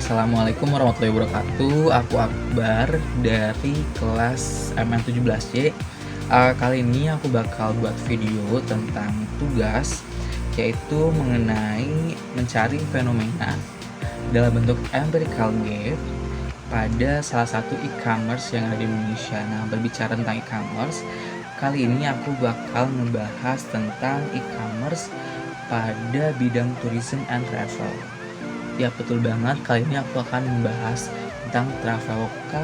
Assalamualaikum warahmatullahi wabarakatuh. Aku Akbar dari kelas MN17Y. Kali ini aku bakal buat video tentang tugas, yaitu mengenai mencari fenomena dalam bentuk empirical gap pada salah satu e-commerce yang ada di Indonesia. Nah, berbicara tentang e-commerce, kali ini aku bakal membahas tentang e-commerce pada bidang tourism and travel. Ya, betul banget, kali ini aku akan membahas tentang Traveloka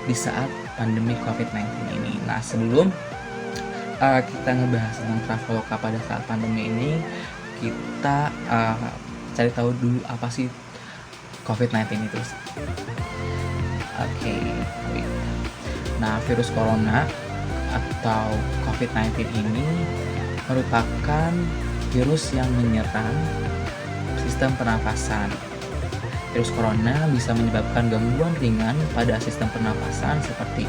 di saat pandemi COVID-19 ini. Nah, sebelum kita ngebahas tentang Traveloka pada saat pandemi ini, kita cari tahu dulu apa sih COVID-19 itu. Oke. Nah, virus corona atau COVID-19 ini merupakan virus yang menyerang sistem pernafasan. Virus corona bisa menyebabkan gangguan ringan pada sistem pernafasan seperti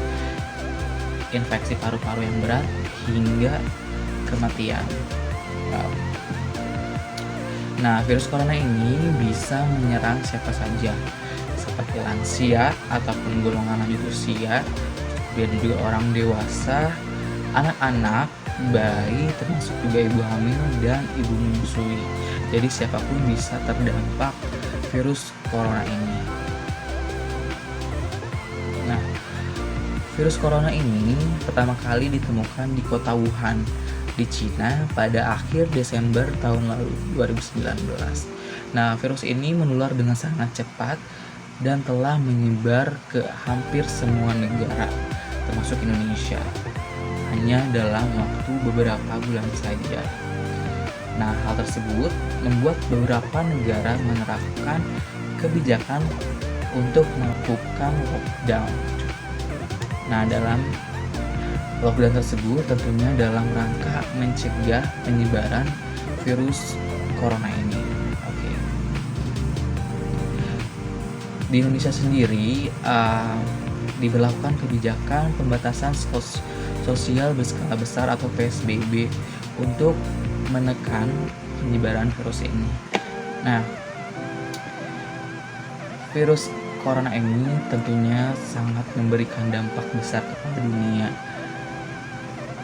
infeksi paru-paru yang berat hingga kematian. Nah, virus corona ini bisa menyerang siapa saja, seperti lansia ataupun golongan lanjut usia, dan juga orang dewasa, anak-anak, bayi, termasuk juga ibu hamil dan ibu menyusui. Jadi siapapun bisa terdampak virus corona ini. Nah, virus corona ini pertama kali ditemukan di kota Wuhan di Cina pada akhir Desember tahun lalu 2019. Nah, virus ini menular dengan sangat cepat dan telah menyebar ke hampir semua negara, termasuk Indonesia, hanya dalam waktu beberapa bulan saja. Nah, hal tersebut membuat beberapa negara menerapkan kebijakan untuk melakukan lockdown. Nah, dalam lockdown tersebut tentunya dalam rangka mencegah penyebaran virus corona ini. Oke. Di Indonesia sendiri diberlakukan kebijakan pembatasan sosial berskala besar atau PSBB untuk menekan penyebaran virus ini. Nah, virus corona ini tentunya sangat memberikan dampak besar kepada dunia.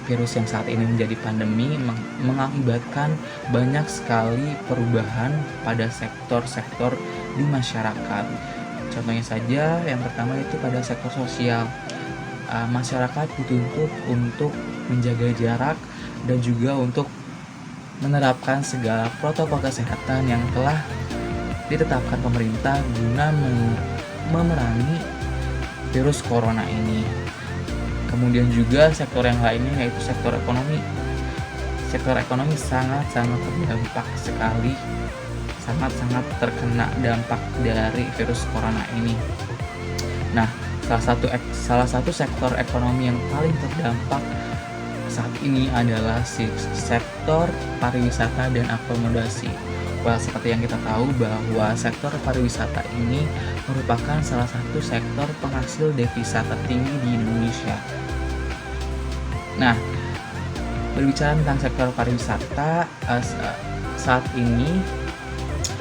Virus yang saat ini menjadi pandemi mengakibatkan banyak sekali perubahan pada sektor-sektor di masyarakat. Contohnya saja, yang pertama itu pada sektor sosial. Masyarakat dituntut untuk menjaga jarak dan juga untuk menerapkan segala protokol kesehatan yang telah ditetapkan pemerintah guna memerangi virus corona ini. Kemudian juga sektor yang lainnya yaitu sektor ekonomi. Sektor ekonomi sangat-sangat terdampak sekali, sangat-sangat terkena dampak dari virus corona ini. Nah, salah satu sektor ekonomi yang paling terdampak saat ini adalah sektor pariwisata dan akomodasi. Well, seperti yang kita tahu bahwa sektor pariwisata ini merupakan salah satu sektor penghasil devisa tertinggi di Indonesia. Nah, berbicara tentang sektor pariwisata, saat ini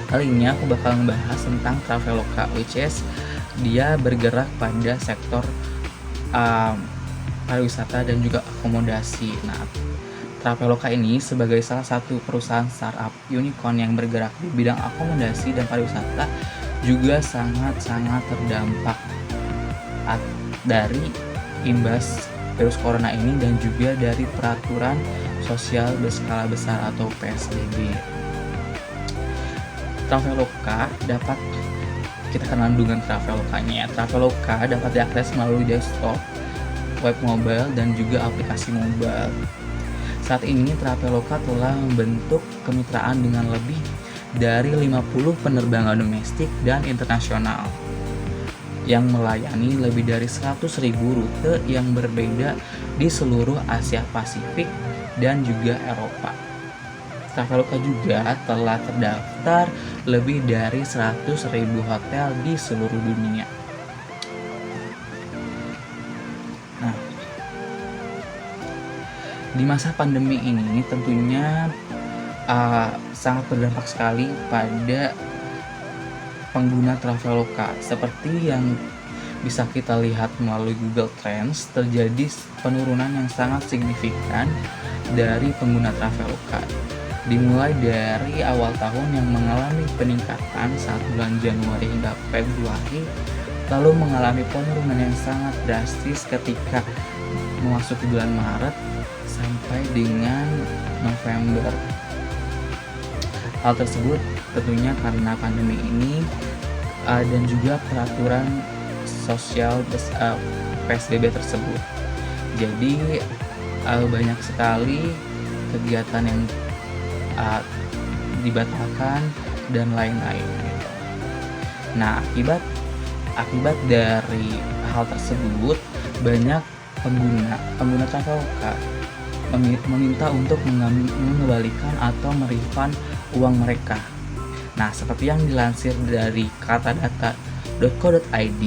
kali ini aku bakal membahas tentang Traveloka, which is dia bergerak pada sektor pariwisata dan juga akomodasi. Nah, Traveloka ini sebagai salah satu perusahaan startup unicorn yang bergerak di bidang akomodasi dan pariwisata juga sangat-sangat terdampak dari imbas virus corona ini dan juga dari peraturan sosial berskala besar atau PSBB. Traveloka dapat kita kenal dengan Travelokanya. Traveloka dapat diakses melalui desktop, web mobile, dan juga aplikasi mobile. Saat ini Traveloka telah membentuk kemitraan dengan lebih dari 50 penerbangan domestik dan internasional yang melayani lebih dari 100.000 rute yang berbeda di seluruh Asia Pasifik dan juga Eropa. Traveloka juga telah terdaftar lebih dari 100.000 hotel di seluruh dunia. Nah, di masa pandemi ini tentunya sangat berdampak sekali pada pengguna Traveloka. Seperti yang bisa kita lihat melalui Google Trends, terjadi penurunan yang sangat signifikan dari pengguna Traveloka. Dimulai dari awal tahun yang mengalami peningkatan saat bulan Januari hingga Februari, lalu mengalami penurunan yang sangat drastis ketika memasuki bulan Maret sampai dengan November. Hal tersebut tentunya karena pandemi ini dan juga peraturan sosial PSBB tersebut. Jadi banyak sekali kegiatan yang dibatalkan dan lain-lain gitu. Nah, akibat dari hal tersebut, banyak pengguna Traveloka meminta untuk mengembalikan atau merefund uang mereka. Nah, seperti yang dilansir dari katadata.co.id,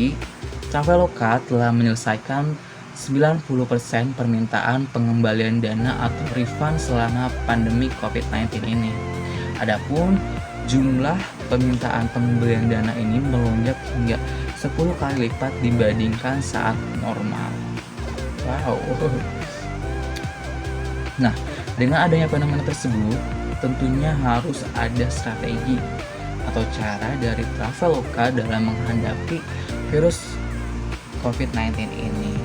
Traveloka telah menyelesaikan 90% permintaan pengembalian dana atau refund selama pandemi COVID-19 ini. Adapun jumlah permintaan pengembalian dana ini melonjak hingga 10 kali lipat dibandingkan saat normal. Wow. Nah, dengan adanya fenomena tersebut, tentunya harus ada strategi atau cara dari Traveloka dalam menghadapi virus COVID-19 ini.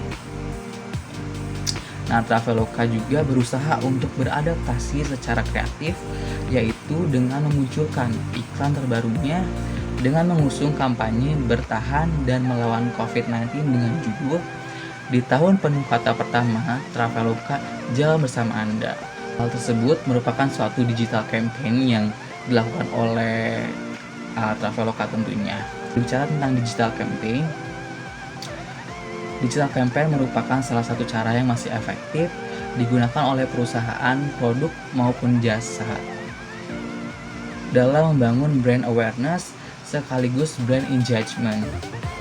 Nah, Traveloka juga berusaha untuk beradaptasi secara kreatif, yaitu dengan memunculkan iklan terbarunya dengan mengusung kampanye bertahan dan melawan COVID-19 dengan judul "Di tahun penuh kata pertama, Traveloka jalan bersama Anda". Hal tersebut merupakan suatu digital campaign yang dilakukan oleh Traveloka tentunya. Bicara tentang Digital campaign merupakan salah satu cara yang masih efektif digunakan oleh perusahaan produk maupun jasa dalam membangun brand awareness sekaligus brand engagement,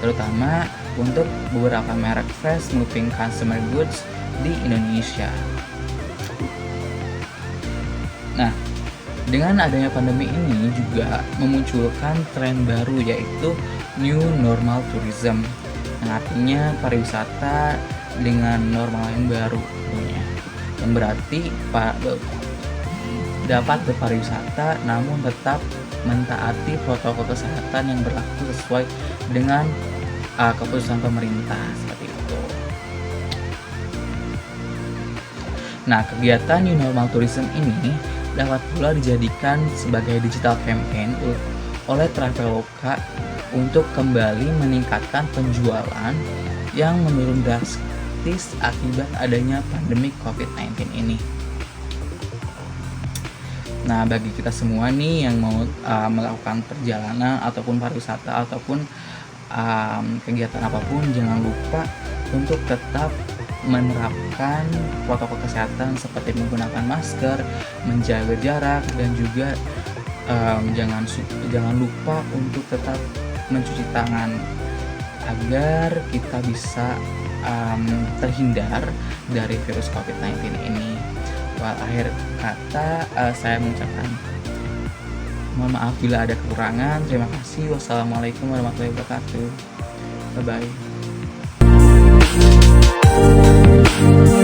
terutama untuk beberapa merek fast moving consumer goods di Indonesia. Nah, dengan adanya pandemi ini juga memunculkan tren baru, yaitu new normal tourism, yang artinya pariwisata dengan normal yang baru tentunya, yang berarti dapat berpariwisata namun tetap mentaati protokol kesehatan yang berlaku sesuai dengan keputusan pemerintah seperti itu. Nah, kegiatan new normal tourism ini dapat pula dijadikan sebagai digital campaign oleh Traveloka untuk kembali meningkatkan penjualan yang menurun drastis akibat adanya pandemi COVID-19 ini. Nah, bagi kita semua nih yang mau melakukan perjalanan ataupun pariwisata ataupun kegiatan apapun, jangan lupa untuk tetap menerapkan protokol kesehatan seperti menggunakan masker, menjaga jarak, dan juga jangan lupa untuk tetap mencuci tangan agar kita bisa terhindar dari virus COVID-19 ini. Akhir kata saya mengucapkan mohon maaf bila ada kekurangan. Terima kasih. Wassalamualaikum warahmatullahi wabarakatuh. Bye bye.